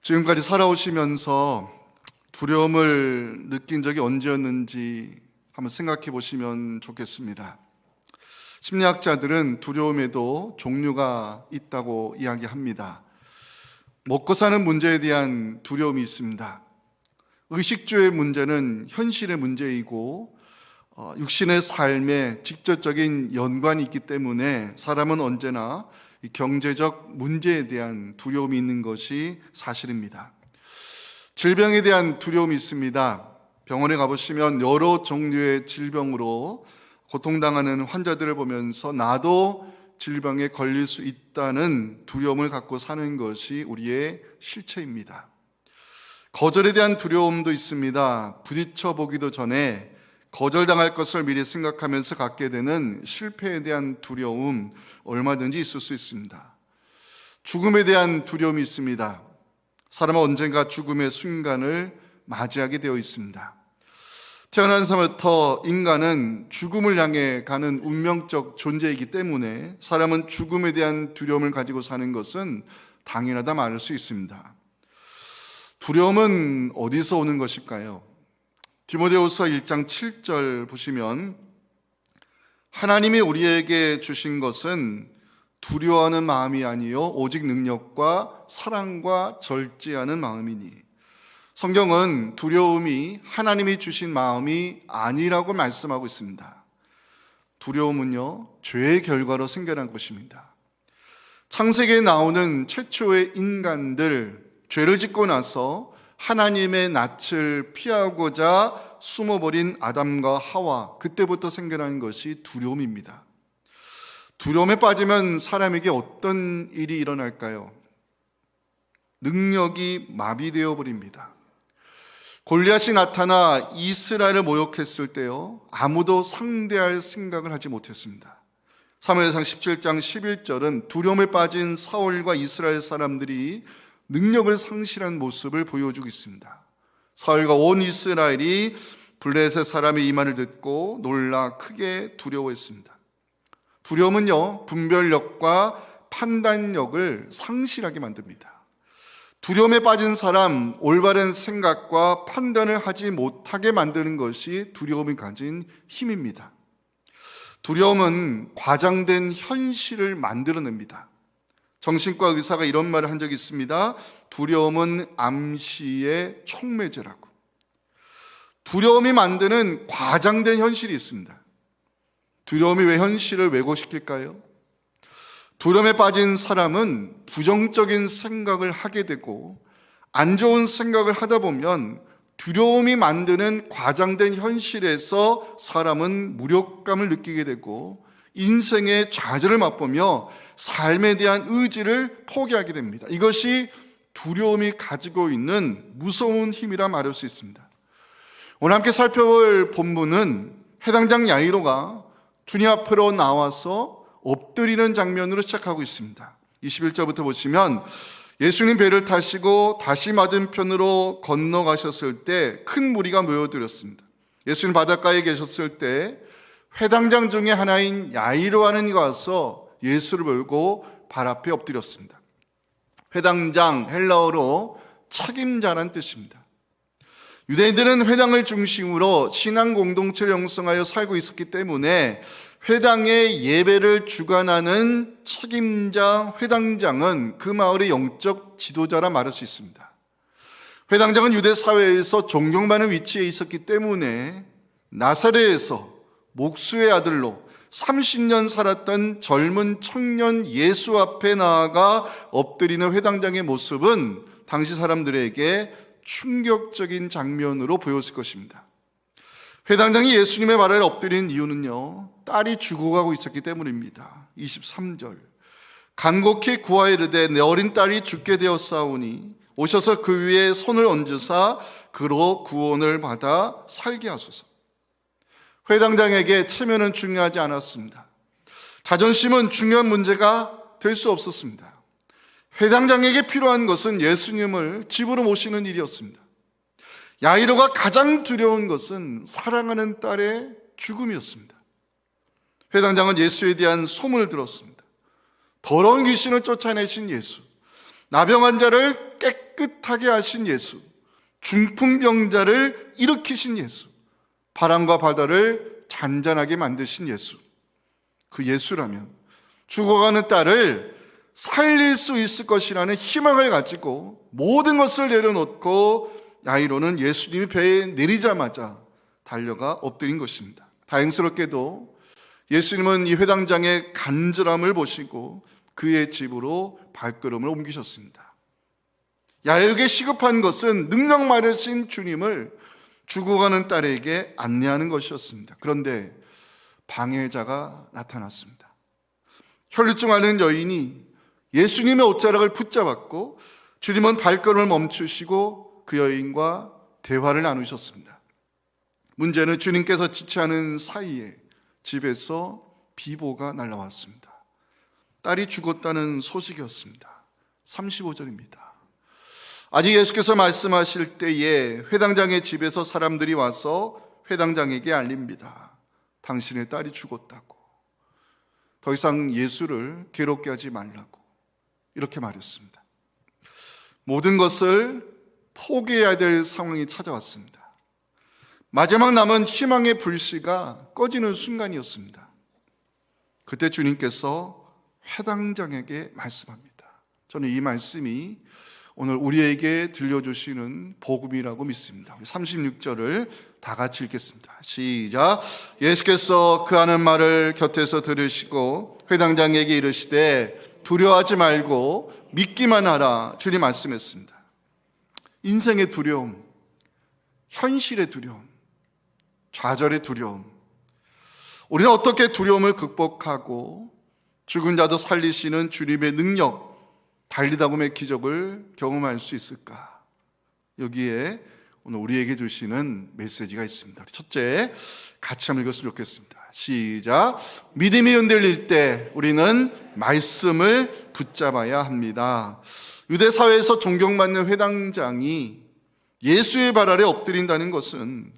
지금까지 살아오시면서 두려움을 느낀 적이 언제였는지 한번 생각해 보시면 좋겠습니다. 심리학자들은 두려움에도 종류가 있다고 이야기합니다. 먹고 사는 문제에 대한 두려움이 있습니다. 의식주의 문제는 현실의 문제이고 육신의 삶에 직접적인 연관이 있기 때문에 사람은 언제나 경제적 문제에 대한 두려움이 있는 것이 사실입니다. 질병에 대한 두려움이 있습니다. 병원에 가보시면 여러 종류의 질병으로 고통당하는 환자들을 보면서 나도 질병에 걸릴 수 있다는 두려움을 갖고 사는 것이 우리의 실체입니다. 거절에 대한 두려움도 있습니다. 부딪혀 보기도 전에 거절당할 것을 미리 생각하면서 갖게 되는 실패에 대한 두려움, 얼마든지 있을 수 있습니다. 죽음에 대한 두려움이 있습니다. 사람은 언젠가 죽음의 순간을 맞이하게 되어 있습니다. 태어난 삶부터 인간은 죽음을 향해 가는 운명적 존재이기 때문에 사람은 죽음에 대한 두려움을 가지고 사는 것은 당연하다 말할 수 있습니다. 두려움은 어디서 오는 것일까요? 디모데후서 1장 7절 보시면 하나님이 우리에게 주신 것은 두려워하는 마음이 아니요 오직 능력과 사랑과 절제하는 마음이니. 성경은 두려움이 하나님이 주신 마음이 아니라고 말씀하고 있습니다. 두려움은요, 죄의 결과로 생겨난 것입니다. 창세기에 나오는 최초의 인간들, 죄를 짓고 나서 하나님의 낯을 피하고자 숨어버린 아담과 하와, 그때부터 생겨난 것이 두려움입니다. 두려움에 빠지면 사람에게 어떤 일이 일어날까요? 능력이 마비되어 버립니다. 골리앗이 나타나 이스라엘을 모욕했을 때요, 아무도 상대할 생각을 하지 못했습니다. 사무엘상 17장 11절은 두려움에 빠진 사울과 이스라엘 사람들이 능력을 상실한 모습을 보여주고 있습니다. 사울과 온 이스라엘이 블레셋 사람의 이 말을 듣고 놀라 크게 두려워했습니다. 두려움은요, 분별력과 판단력을 상실하게 만듭니다. 두려움에 빠진 사람, 올바른 생각과 판단을 하지 못하게 만드는 것이 두려움이 가진 힘입니다. 두려움은 과장된 현실을 만들어냅니다. 정신과 의사가 이런 말을 한 적이 있습니다. 두려움은 암시의 촉매제라고. 두려움이 만드는 과장된 현실이 있습니다. 두려움이 왜 현실을 왜곡시킬까요? 두려움에 빠진 사람은 부정적인 생각을 하게 되고 안 좋은 생각을 하다 보면 두려움이 만드는 과장된 현실에서 사람은 무력감을 느끼게 되고 인생의 좌절을 맛보며 삶에 대한 의지를 포기하게 됩니다. 이것이 두려움이 가지고 있는 무서운 힘이라 말할 수 있습니다. 오늘 함께 살펴볼 본문은 해당장 야이로가 주님 앞으로 나와서 엎드리는 장면으로 시작하고 있습니다. 21절부터 보시면 예수님 배를 타시고 다시 맞은편으로 건너가셨을 때 큰 무리가 모여들었습니다. 예수님 바닷가에 계셨을 때 회당장 중에 하나인 야이로 하는 이가 와서 예수를 보고 발 앞에 엎드렸습니다. 회당장, 헬라어로 책임자란 뜻입니다. 유대인들은 회당을 중심으로 신앙 공동체를 형성하여 살고 있었기 때문에 회당의 예배를 주관하는 책임자, 회당장은 그 마을의 영적 지도자라 말할 수 있습니다. 회당장은 유대 사회에서 존경받는 위치에 있었기 때문에 나사렛에서 목수의 아들로 30년 살았던 젊은 청년 예수 앞에 나아가 엎드리는 회당장의 모습은 당시 사람들에게 충격적인 장면으로 보였을 것입니다. 회당장이 예수님의 발 아래 엎드린 이유는요, 딸이 죽어가고 있었기 때문입니다. 23절 간곡히 구하여 이르되 내 어린 딸이 죽게 되었사오니 오셔서 그 위에 손을 얹으사 그로 구원을 받아 살게 하소서. 회당장에게 체면은 중요하지 않았습니다. 자존심은 중요한 문제가 될 수 없었습니다. 회당장에게 필요한 것은 예수님을 집으로 모시는 일이었습니다. 야이로가 가장 두려운 것은 사랑하는 딸의 죽음이었습니다. 회당장은 예수에 대한 소문을 들었습니다. 더러운 귀신을 쫓아내신 예수, 나병 환자를 깨끗하게 하신 예수, 중풍병자를 일으키신 예수, 바람과 바다를 잔잔하게 만드신 예수, 그 예수라면 죽어가는 딸을 살릴 수 있을 것이라는 희망을 가지고 모든 것을 내려놓고 야이로는 예수님이 배에 내리자마자 달려가 엎드린 것입니다. 다행스럽게도 예수님은 이 회당장의 간절함을 보시고 그의 집으로 발걸음을 옮기셨습니다. 야이로에게 시급한 것은 능력 많으신 주님을 죽어가는 딸에게 안내하는 것이었습니다. 그런데 방해자가 나타났습니다. 혈루증 앓는 여인이 예수님의 옷자락을 붙잡았고 주님은 발걸음을 멈추시고 그 여인과 대화를 나누셨습니다. 문제는 주님께서 지체하는 사이에 집에서 비보가 날아왔습니다. 딸이 죽었다는 소식이었습니다. 35절입니다. 아직 예수께서 말씀하실 때에 회당장의 집에서 사람들이 와서 회당장에게 알립니다. 당신의 딸이 죽었다고. 더 이상 예수를 괴롭게 하지 말라고 이렇게 말했습니다. 모든 것을 포기해야 될 상황이 찾아왔습니다. 마지막 남은 희망의 불씨가 꺼지는 순간이었습니다. 그때 주님께서 회당장에게 말씀합니다. 저는 이 말씀이 오늘 우리에게 들려주시는 복음이라고 믿습니다. 36절을 다 같이 읽겠습니다. 시작. 예수께서 그 하는 말을 곁에서 들으시고 회당장에게 이르시되 두려워하지 말고 믿기만 하라. 주님 말씀했습니다. 인생의 두려움, 현실의 두려움, 좌절의 두려움, 우리는 어떻게 두려움을 극복하고 죽은 자도 살리시는 주님의 능력, 달리다움의 기적을 경험할 수 있을까? 여기에 오늘 우리에게 주시는 메시지가 있습니다. 첫째, 같이 한번 읽었으면 좋겠습니다. 시작. 믿음이 흔들릴 때 우리는 말씀을 붙잡아야 합니다. 유대 사회에서 존경받는 회당장이 예수의 발 아래 엎드린다는 것은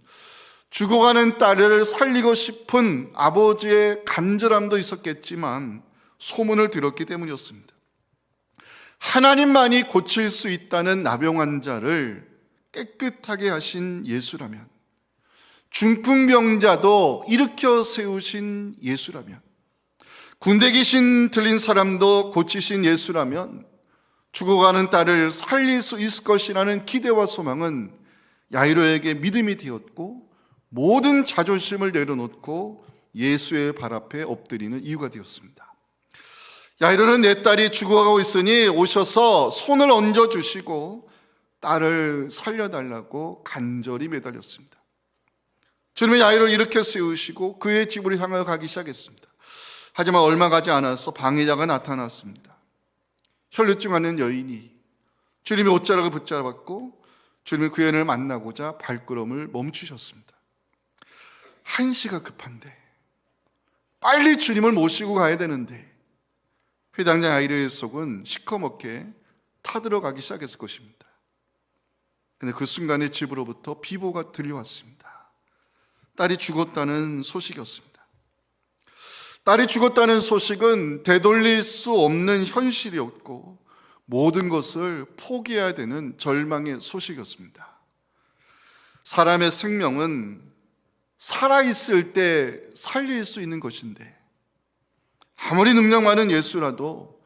죽어가는 딸을 살리고 싶은 아버지의 간절함도 있었겠지만 소문을 들었기 때문이었습니다. 하나님만이 고칠 수 있다는 나병 환자를 깨끗하게 하신 예수라면, 중풍병자도 일으켜 세우신 예수라면, 군대 귀신 들린 사람도 고치신 예수라면 죽어가는 딸을 살릴 수 있을 것이라는 기대와 소망은 야이로에게 믿음이 되었고 모든 자존심을 내려놓고 예수의 발 앞에 엎드리는 이유가 되었습니다. 야이로는 내 딸이 죽어가고 있으니 오셔서 손을 얹어주시고 딸을 살려달라고 간절히 매달렸습니다. 주님은 야이로를 일으켜 세우시고 그의 집으로 향하여 가기 시작했습니다. 하지만 얼마 가지 않아서 방해자가 나타났습니다. 혈루증 앓는 여인이 주님의 옷자락을 붙잡았고 주님이 그 여인을 만나고자 발걸음을 멈추셨습니다. 한시가 급한데 빨리 주님을 모시고 가야 되는데 회당장 야이로의 속은 시커멓게 타들어가기 시작했을 것입니다. 그런데 그 순간에 집으로부터 비보가 들려왔습니다. 딸이 죽었다는 소식이었습니다. 딸이 죽었다는 소식은 되돌릴 수 없는 현실이었고 모든 것을 포기해야 되는 절망의 소식이었습니다. 사람의 생명은 살아있을 때 살릴 수 있는 것인데 아무리 능력 많은 예수라도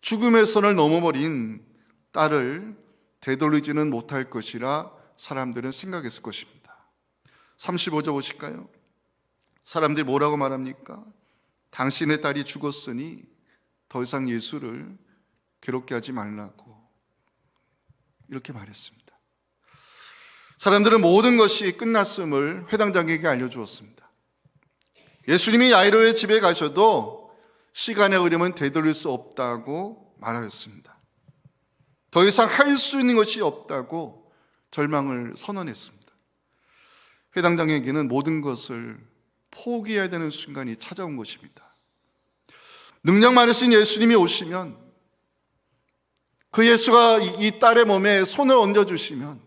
죽음의 선을 넘어버린 딸을 되돌리지는 못할 것이라 사람들은 생각했을 것입니다. 35절 보실까요? 사람들이 뭐라고 말합니까? 당신의 딸이 죽었으니 더 이상 예수를 괴롭게 하지 말라고 이렇게 말했습니다. 사람들은 모든 것이 끝났음을 회당장에게 알려주었습니다. 예수님이 야이로의 집에 가셔도 시간의 흐름은 되돌릴 수 없다고 말하였습니다. 더 이상 할 수 있는 것이 없다고 절망을 선언했습니다. 회당장에게는 모든 것을 포기해야 되는 순간이 찾아온 것입니다. 능력 많으신 예수님이 오시면 그 예수가 이 딸의 몸에 손을 얹어주시면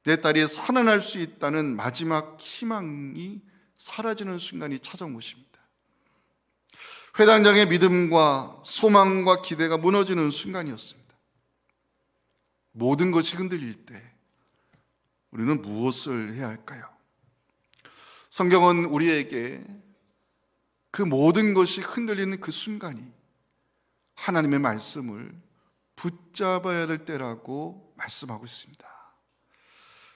내 딸이 살아날 수 있다는 마지막 희망이 사라지는 순간이 찾아온 것입니다. 회당장의 믿음과 소망과 기대가 무너지는 순간이었습니다. 모든 것이 흔들릴 때 우리는 무엇을 해야 할까요? 성경은 우리에게 그 모든 것이 흔들리는 그 순간이 하나님의 말씀을 붙잡아야 될 때라고 말씀하고 있습니다.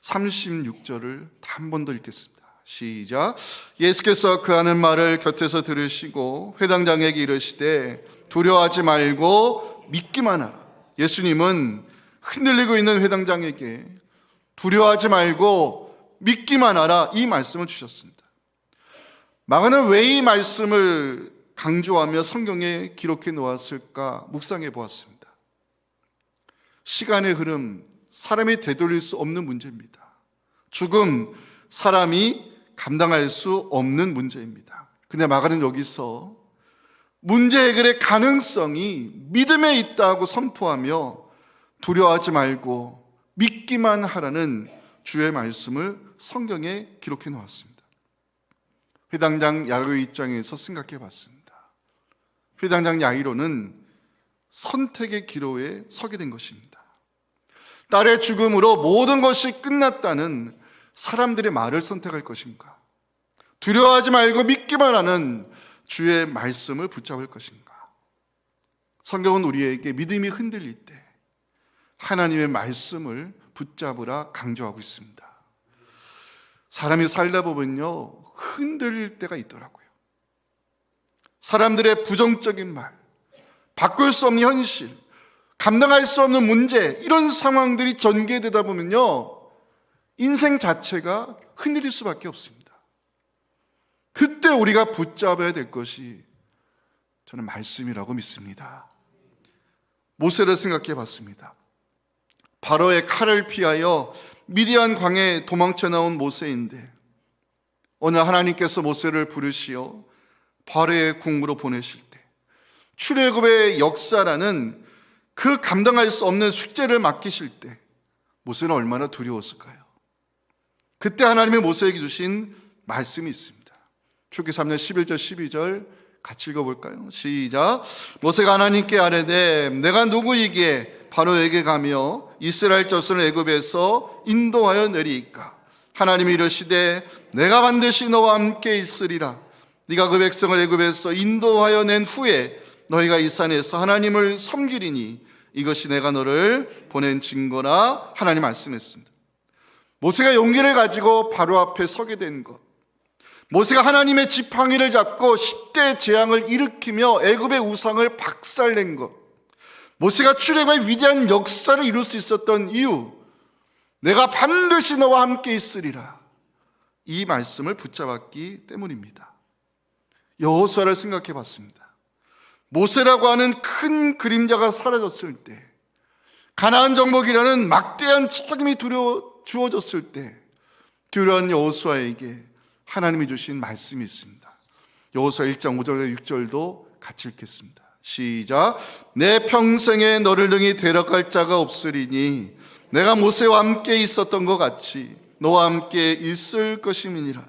36절을 한 번 더 읽겠습니다. 시작. 예수께서 그 하는 말을 곁에서 들으시고 회당장에게 이르시되 두려워하지 말고 믿기만 하라. 예수님은 흔들리고 있는 회당장에게 두려워하지 말고 믿기만 하라, 이 말씀을 주셨습니다. 마가는 왜 이 말씀을 강조하며 성경에 기록해 놓았을까 묵상해 보았습니다. 시간의 흐름, 사람이 되돌릴 수 없는 문제입니다. 죽음, 사람이 감당할 수 없는 문제입니다. 근데 마가는 여기서 문제 해결의 가능성이 믿음에 있다고 선포하며 두려워하지 말고 믿기만 하라는 주의 말씀을 성경에 기록해 놓았습니다. 회당장 야이로의 입장에서 생각해 봤습니다. 회당장 야이로는 선택의 기로에 서게 된 것입니다. 딸의 죽음으로 모든 것이 끝났다는 사람들의 말을 선택할 것인가? 두려워하지 말고 믿기만 하는 주의 말씀을 붙잡을 것인가? 성경은 우리에게 믿음이 흔들릴 때 하나님의 말씀을 붙잡으라 강조하고 있습니다. 사람이 살다 보면요, 흔들릴 때가 있더라고요. 사람들의 부정적인 말, 바꿀 수 없는 현실, 감당할 수 없는 문제, 이런 상황들이 전개되다 보면요, 인생 자체가 흔들릴 수밖에 없습니다. 그때 우리가 붙잡아야 될 것이 저는 말씀이라고 믿습니다. 모세를 생각해 봤습니다. 바로의 칼을 피하여 미디안 광에 도망쳐 나온 모세인데 어느 하나님께서 모세를 부르시어 바로의 궁으로 보내실 때 출애굽의 역사라는 그 감당할 수 없는 숙제를 맡기실 때 모세는 얼마나 두려웠을까요? 그때 하나님의 모세에게 주신 말씀이 있습니다. 출애굽기 3년 11절 12절 같이 읽어볼까요? 시작. 모세가 하나님께 아뢰되 내가 누구이기에 바로에게 가며 이스라엘 자손을 애굽에서 인도하여 내리이까? 하나님이 이르시되 내가 반드시 너와 함께 있으리라. 네가 그 백성을 애굽에서 인도하여 낸 후에 너희가 이 산에서 하나님을 섬기리니 이것이 내가 너를 보낸 증거라. 하나님 말씀했습니다. 모세가 용기를 가지고 바로 앞에 서게 된 것, 모세가 하나님의 지팡이를 잡고 10대 재앙을 일으키며 애굽의 우상을 박살낸 것, 모세가 출애굽의 위대한 역사를 이룰 수 있었던 이유, 내가 반드시 너와 함께 있으리라, 이 말씀을 붙잡았기 때문입니다. 여호수아를 생각해 봤습니다. 모세라고 하는 큰 그림자가 사라졌을 때, 가나안 정복이라는 막대한 책임이 주어졌을 때 두려운 여호수아에게 하나님이 주신 말씀이 있습니다. 여호수아 1장 5절과 6절도 같이 읽겠습니다. 시작. 내 평생에 너를 능히 데려갈 자가 없으리니 내가 모세와 함께 있었던 것 같이 너와 함께 있을 것임이니라.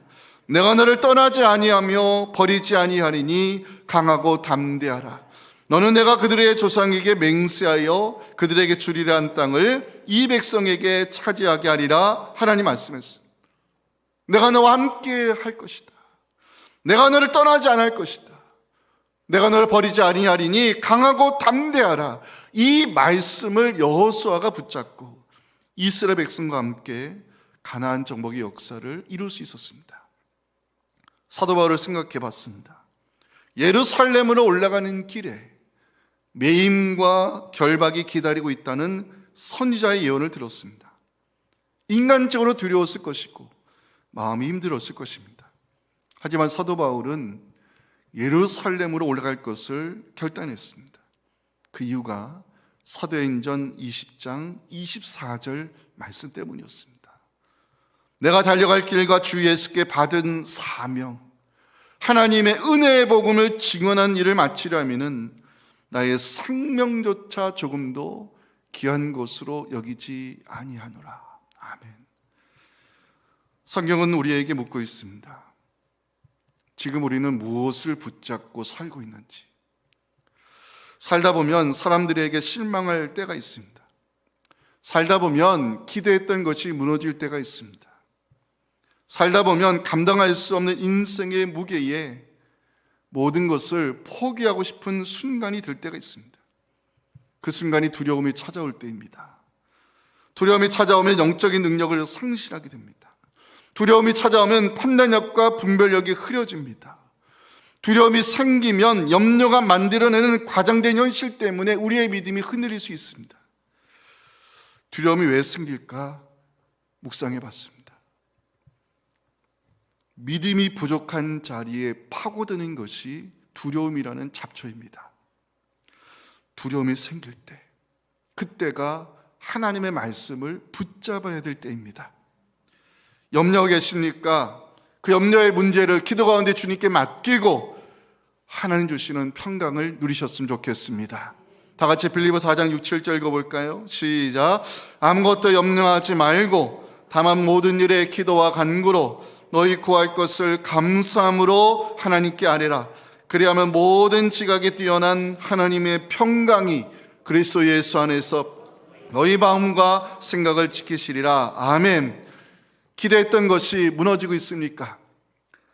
내가 너를 떠나지 아니하며 버리지 아니하리니 강하고 담대하라. 너는 내가 그들의 조상에게 맹세하여 그들에게 주리라 한 땅을 이 백성에게 차지하게 하리라. 하나님 말씀했습니다. 내가 너와 함께 할 것이다. 내가 너를 떠나지 않을 것이다. 내가 너를 버리지 아니하리니 강하고 담대하라. 이 말씀을 여호수아가 붙잡고 이스라엘 백성과 함께 가나안 정복의 역사를 이룰 수 있었습니다. 사도 바울을 생각해 봤습니다. 예루살렘으로 올라가는 길에 매임과 결박이 기다리고 있다는 선지자의 예언을 들었습니다. 인간적으로 두려웠을 것이고 마음이 힘들었을 것입니다. 하지만 사도 바울은 예루살렘으로 올라갈 것을 결단했습니다. 그 이유가 사도행전 20장 24절 말씀 때문이었습니다. 내가 달려갈 길과 주 예수께 받은 사명, 하나님의 은혜의 복음을 증언한 일을 마치려면은 나의 생명조차 조금도 귀한 것으로 여기지 아니하노라. 아멘. 성경은 우리에게 묻고 있습니다. 지금 우리는 무엇을 붙잡고 살고 있는지. 살다 보면 사람들에게 실망할 때가 있습니다. 살다 보면 기대했던 것이 무너질 때가 있습니다. 살다 보면 감당할 수 없는 인생의 무게에 모든 것을 포기하고 싶은 순간이 들 때가 있습니다. 그 순간이 두려움이 찾아올 때입니다. 두려움이 찾아오면 영적인 능력을 상실하게 됩니다. 두려움이 찾아오면 판단력과 분별력이 흐려집니다. 두려움이 생기면 염려가 만들어내는 과장된 현실 때문에 우리의 믿음이 흔들릴 수 있습니다. 두려움이 왜 생길까 묵상해 봤습니다. 믿음이 부족한 자리에 파고드는 것이 두려움이라는 잡초입니다. 두려움이 생길 때, 그때가 하나님의 말씀을 붙잡아야 될 때입니다. 염려하고 계십니까? 그 염려의 문제를 기도 가운데 주님께 맡기고 하나님 주시는 평강을 누리셨으면 좋겠습니다. 다 같이 빌립보서 4장 6, 7절 읽어볼까요? 시작. 아무것도 염려하지 말고 다만 모든 일에 기도와 간구로 너희 구할 것을 감사함으로 하나님께 아뢰라. 그리하면 모든 지각에 뛰어난 하나님의 평강이 그리스도 예수 안에서 너희 마음과 생각을 지키시리라. 아멘. 기대했던 것이 무너지고 있습니까?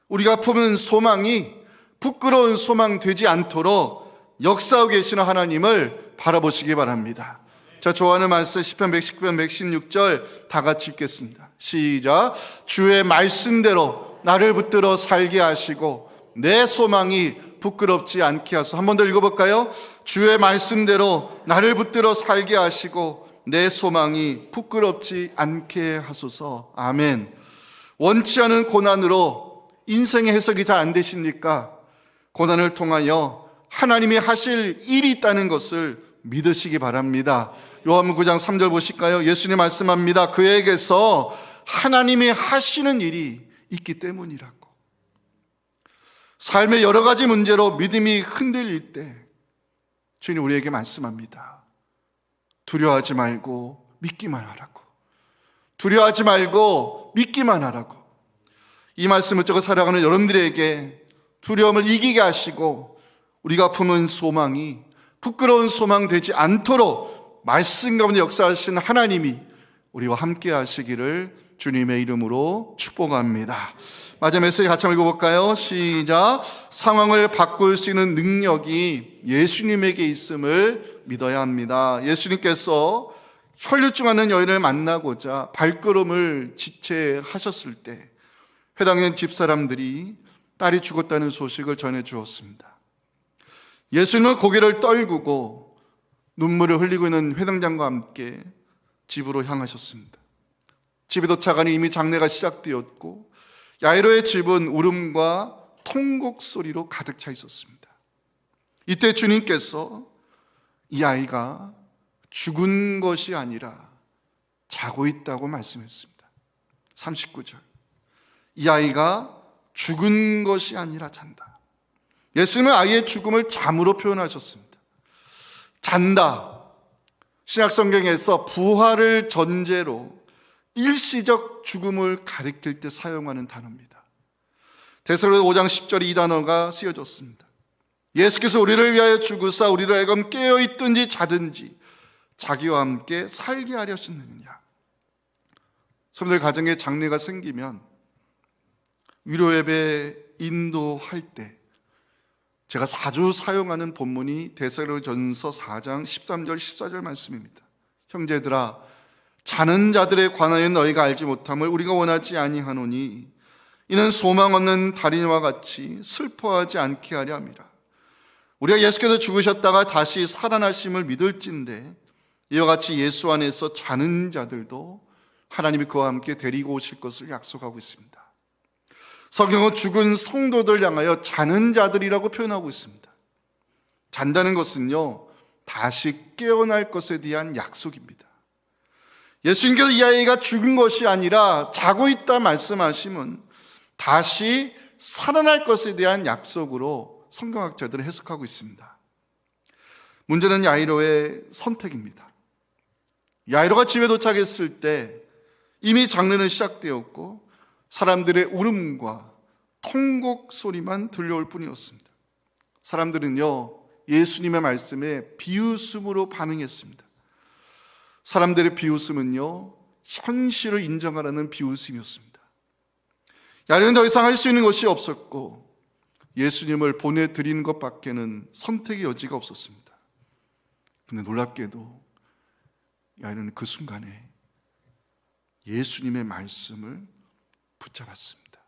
우리가 품은 소망이 부끄러운 소망 되지 않도록 역사하고 계시는 하나님을 바라보시기 바랍니다. 자, 좋아하는 말씀 시편 119편 116절 다 같이 읽겠습니다. 시작. 주의 말씀대로 나를 붙들어 살게 하시고 내 소망이 부끄럽지 않게 하소서. 한 번 더 읽어볼까요? 주의 말씀대로 나를 붙들어 살게 하시고 내 소망이 부끄럽지 않게 하소서. 아멘. 원치 않은 고난으로 인생의 해석이 잘 안 되십니까? 고난을 통하여 하나님이 하실 일이 있다는 것을 믿으시기 바랍니다. 요한복음 9장 3절 보실까요? 예수님 말씀합니다. 그에게서 하나님이 하시는 일이 있기 때문이라고. 삶의 여러 가지 문제로 믿음이 흔들릴 때 주님 우리에게 말씀합니다. 두려워하지 말고 믿기만 하라고. 두려워하지 말고 믿기만 하라고. 이 말씀을 듣고 살아가는 여러분들에게 두려움을 이기게 하시고 우리가 품은 소망이 부끄러운 소망 되지 않도록 말씀 가운데 역사하신 하나님이 우리와 함께 하시기를 주님의 이름으로 축복합니다. 마지막 메시지 같이 한번 읽어볼까요? 시작. 상황을 바꿀 수 있는 능력이 예수님에게 있음을 믿어야 합니다. 예수님께서 혈류증하는 여인을 만나고자 발걸음을 지체하셨을 때 회당의 집사람들이 딸이 죽었다는 소식을 전해 주었습니다. 예수님은 고개를 떨구고 눈물을 흘리고 있는 회당장과 함께 집으로 향하셨습니다. 집에 도착하니 이미 장례가 시작되었고 야이로의 집은 울음과 통곡 소리로 가득 차 있었습니다. 이때 주님께서 이 아이가 죽은 것이 아니라 자고 있다고 말씀했습니다. 39절. 이 아이가 죽은 것이 아니라 잔다. 예수님은 아이의 죽음을 잠으로 표현하셨습니다. 잔다. 신약 성경에서 부활을 전제로 일시적 죽음을 가리킬 때 사용하는 단어입니다. 데살로니가 5장 10절에 이 단어가 쓰여졌습니다. 예수께서 우리를 위하여 죽으사 우리로 하여금 깨어있든지 자든지 자기와 함께 살게 하려 하셨느냐. 여러분들 가정에 장례가 생기면 위로예배 인도할 때 제가 자주 사용하는 본문이 데살로니가전서 4장 13절 14절 말씀입니다. 형제들아 자는 자들에 관하여 너희가 알지 못함을 우리가 원하지 아니하노니 이는 소망 없는 달인과 같이 슬퍼하지 않게 하려 함이라. 우리가 예수께서 죽으셨다가 다시 살아나심을 믿을진데 이와 같이 예수 안에서 자는 자들도 하나님이 그와 함께 데리고 오실 것을 약속하고 있습니다. 성경은 죽은 성도들 향하여 자는 자들이라고 표현하고 있습니다. 잔다는 것은요, 다시 깨어날 것에 대한 약속입니다. 예수님께서 이 아이가 죽은 것이 아니라 자고 있다 말씀하심은 다시 살아날 것에 대한 약속으로 성경학자들은 해석하고 있습니다. 문제는 야이로의 선택입니다. 야이로가 집에 도착했을 때 이미 장례는 시작되었고 사람들의 울음과 통곡 소리만 들려올 뿐이었습니다. 사람들은요, 예수님의 말씀에 비웃음으로 반응했습니다. 사람들의 비웃음은요, 현실을 인정하라는 비웃음이었습니다. 야이로는 더 이상 할 수 있는 것이 없었고 예수님을 보내드리는 것밖에는 선택의 여지가 없었습니다. 근데 놀랍게도 야이로는 그 순간에 예수님의 말씀을 붙잡았습니다.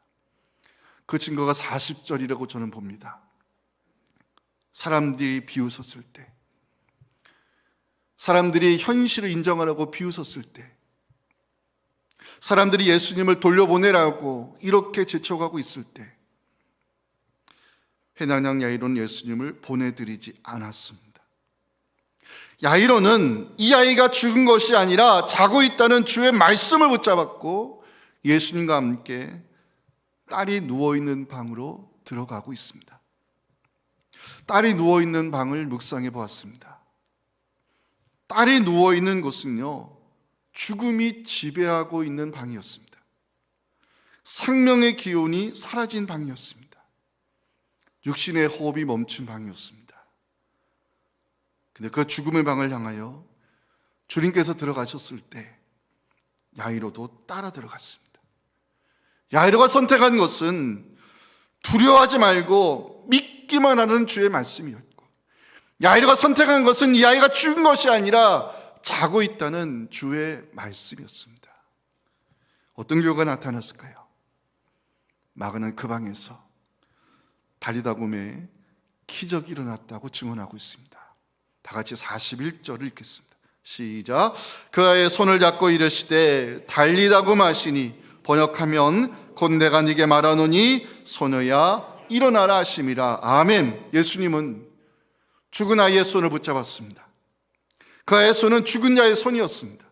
그 증거가 40절이라고 저는 봅니다. 사람들이 비웃었을 때, 사람들이 현실을 인정하라고 비웃었을 때, 사람들이 예수님을 돌려보내라고 이렇게 재촉하고 있을 때, 회난양 야이로는 예수님을 보내드리지 않았습니다. 야이로는 이 아이가 죽은 것이 아니라 자고 있다는 주의 말씀을 붙잡았고 예수님과 함께 딸이 누워있는 방으로 들어가고 있습니다. 딸이 누워있는 방을 묵상해 보았습니다. 딸이 누워있는 곳은요, 죽음이 지배하고 있는 방이었습니다. 생명의 기운이 사라진 방이었습니다. 육신의 호흡이 멈춘 방이었습니다. 근데 그 죽음의 방을 향하여 주님께서 들어가셨을 때 야이로도 따라 들어갔습니다. 야이로가 선택한 것은 두려워하지 말고 믿기만 하는 주의 말씀이었고, 야이로가 선택한 것은 이 아이가 죽은 것이 아니라 자고 있다는 주의 말씀이었습니다. 어떤 결과가 나타났을까요? 마가는 그 방에서 달리다굼의 기적이 일어났다고 증언하고 있습니다. 다 같이 41절을 읽겠습니다. 시작. 그의 손을 잡고 이르시되 달리다굼 하시니 번역하면 곧 내가 네게 말하노니 소녀야 일어나라 하심이라. 아멘. 예수님은 죽은 아이의 손을 붙잡았습니다. 그 아이의 손은 죽은 자의 손이었습니다.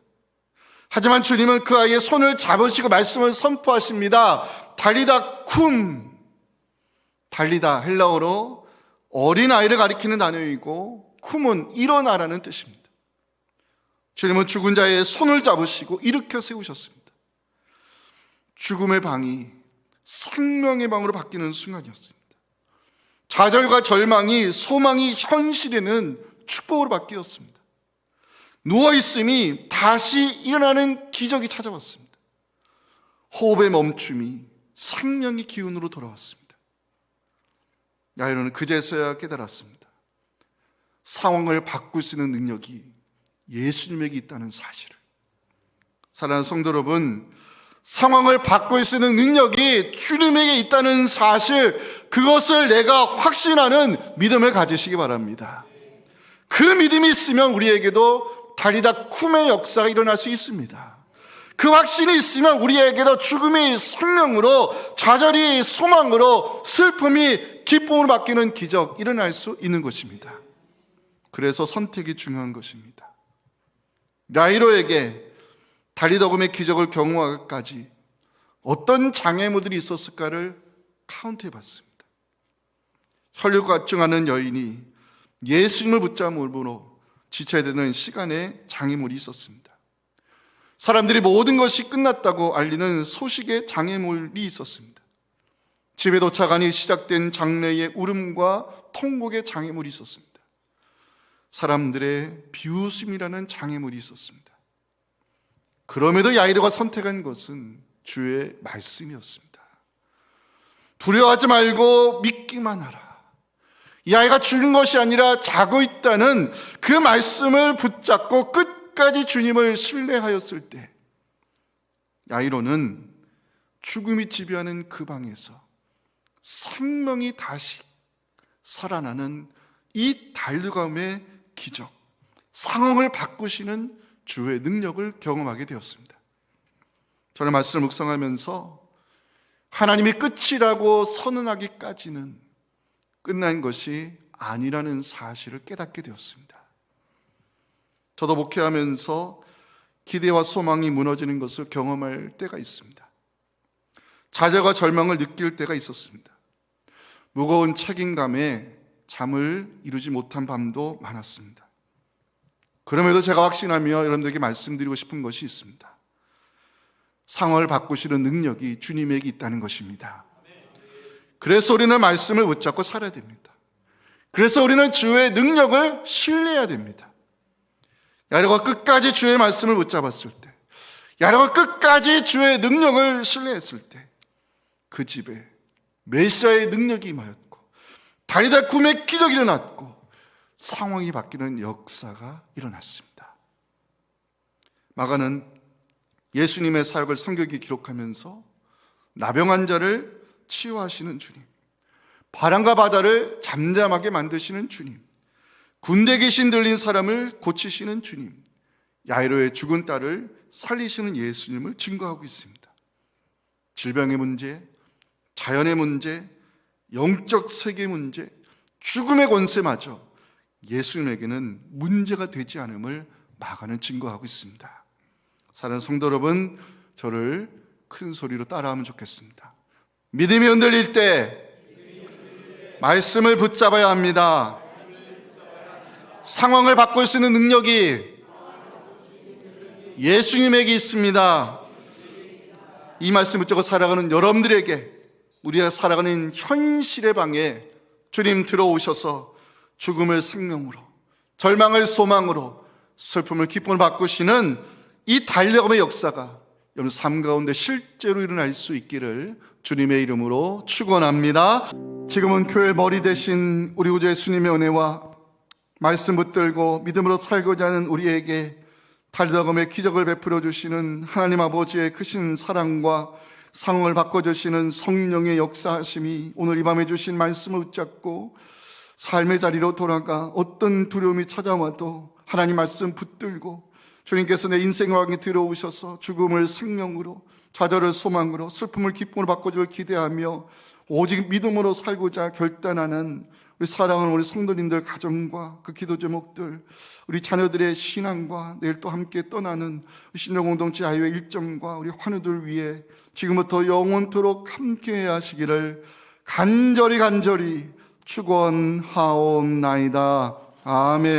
하지만 주님은 그 아이의 손을 잡으시고 말씀을 선포하십니다. 달리다굼. 달리다 헬라어로 어린 아이를 가리키는 단어이고 쿰은 일어나라는 뜻입니다. 주님은 죽은 자의 손을 잡으시고 일으켜 세우셨습니다. 죽음의 방이 생명의 방으로 바뀌는 순간이었습니다. 좌절과 절망이 소망이 현실에는 축복으로 바뀌었습니다. 누워있음이 다시 일어나는 기적이 찾아왔습니다. 호흡의 멈춤이 생명의 기운으로 돌아왔습니다. 야이로는 그제서야 깨달았습니다. 상황을 바꿀 수 있는 능력이 예수님에게 있다는 사실을. 사랑하는 성도 여러분, 상황을 바꿀 수 있는 능력이 주님에게 있다는 사실, 그것을 내가 확신하는 믿음을 가지시기 바랍니다. 그 믿음이 있으면 우리에게도 달리다굼의 역사가 일어날 수 있습니다. 그 확신이 있으면 우리에게도 죽음이 생명으로, 좌절이 소망으로, 슬픔이 기쁨으로 바뀌는 기적 일어날 수 있는 것입니다. 그래서 선택이 중요한 것입니다. 야이로에게 달리다굼의 기적을 경험하기까지 어떤 장애물들이 있었을까를 카운트해 봤습니다. 혈류갈증하는 여인이 예수님을 붙잡음으로 지쳐야 되는 시간에 장애물이 있었습니다. 사람들이 모든 것이 끝났다고 알리는 소식에 장애물이 있었습니다. 집에 도착하니 시작된 장래의 울음과 통곡의 장애물이 있었습니다. 사람들의 비웃음이라는 장애물이 있었습니다. 그럼에도 야이로가 선택한 것은 주의 말씀이었습니다. 두려워하지 말고 믿기만 하라. 이 아이가 죽은 것이 아니라 자고 있다는 그 말씀을 붙잡고 끝까지 주님을 신뢰하였을 때 야이로는 죽음이 지배하는 그 방에서 생명이 다시 살아나는 이 달려감의 기적, 상황을 바꾸시는 주의 능력을 경험하게 되었습니다. 저는 말씀을 묵상하면서 하나님이 끝이라고 선언하기까지는 끝난 것이 아니라는 사실을 깨닫게 되었습니다. 저도 목회하면서 기대와 소망이 무너지는 것을 경험할 때가 있습니다. 좌절과 절망을 느낄 때가 있었습니다. 무거운 책임감에 잠을 이루지 못한 밤도 많았습니다. 그럼에도 제가 확신하며 여러분들에게 말씀드리고 싶은 것이 있습니다. 상황을 바꾸시는 능력이 주님에게 있다는 것입니다. 그래서 우리는 말씀을 붙잡고 살아야 됩니다. 그래서 우리는 주의 능력을 신뢰해야 됩니다. 야이로가 끝까지 주의 말씀을 붙잡았을 때, 야이로가 끝까지 주의 능력을 신뢰했을 때 그 집에 메시아의 능력이 임하였고 다리다 꿈의 기적이 일어났고 상황이 바뀌는 역사가 일어났습니다. 마가는 예수님의 사역을 성경에 기록하면서 나병 자를 치유하시는 주님, 바람과 바다를 잠잠하게 만드시는 주님, 군대 귀신 들린 사람을 고치시는 주님, 야이로의 죽은 딸을 살리시는 예수님을 증거하고 있습니다. 질병의 문제, 자연의 문제, 영적 세계의 문제, 죽음의 권세마저 예수님에게는 문제가 되지 않음을 마가는 증거하고 있습니다. 사랑하는 성도 여러분, 저를 큰 소리로 따라하면 좋겠습니다. 믿음이 흔들릴 때 말씀을 붙잡아야 합니다. 상황을 바꿀 수 있는 능력이 예수님에게 있습니다. 이 말씀 붙잡고 살아가는 여러분들에게 우리가 살아가는 현실의 방에 주님 들어오셔서 죽음을 생명으로, 절망을 소망으로, 슬픔을 기쁨으로 바꾸시는 이 달려감의 역사가 여러분 삶 가운데 실제로 일어날 수 있기를 주님의 이름으로 축원합니다. 지금은 교회 머리 대신 우리 구주 예수님의 은혜와 말씀 붙들고 믿음으로 살고자 하는 우리에게 달려감의 기적을 베풀어 주시는 하나님 아버지의 크신 사랑과 상황을 바꿔주시는 성령의 역사하심이 오늘 이 밤에 주신 말씀을 붙잡고 삶의 자리로 돌아가 어떤 두려움이 찾아와도 하나님 말씀 붙들고 주님께서 내 인생의 왕에 들어오셔서 죽음을 생명으로, 좌절을 소망으로, 슬픔을 기쁨으로 바꿔줄 기대하며 오직 믿음으로 살고자 결단하는 우리 사랑하는 우리 성도님들 가정과 그 기도 제목들, 우리 자녀들의 신앙과 내일 또 함께 떠나는 신령공동체 아이의 일정과 우리 환우들 위해 지금부터 영원토록 함께 하시기를 간절히 축원하옵나이다. 아멘.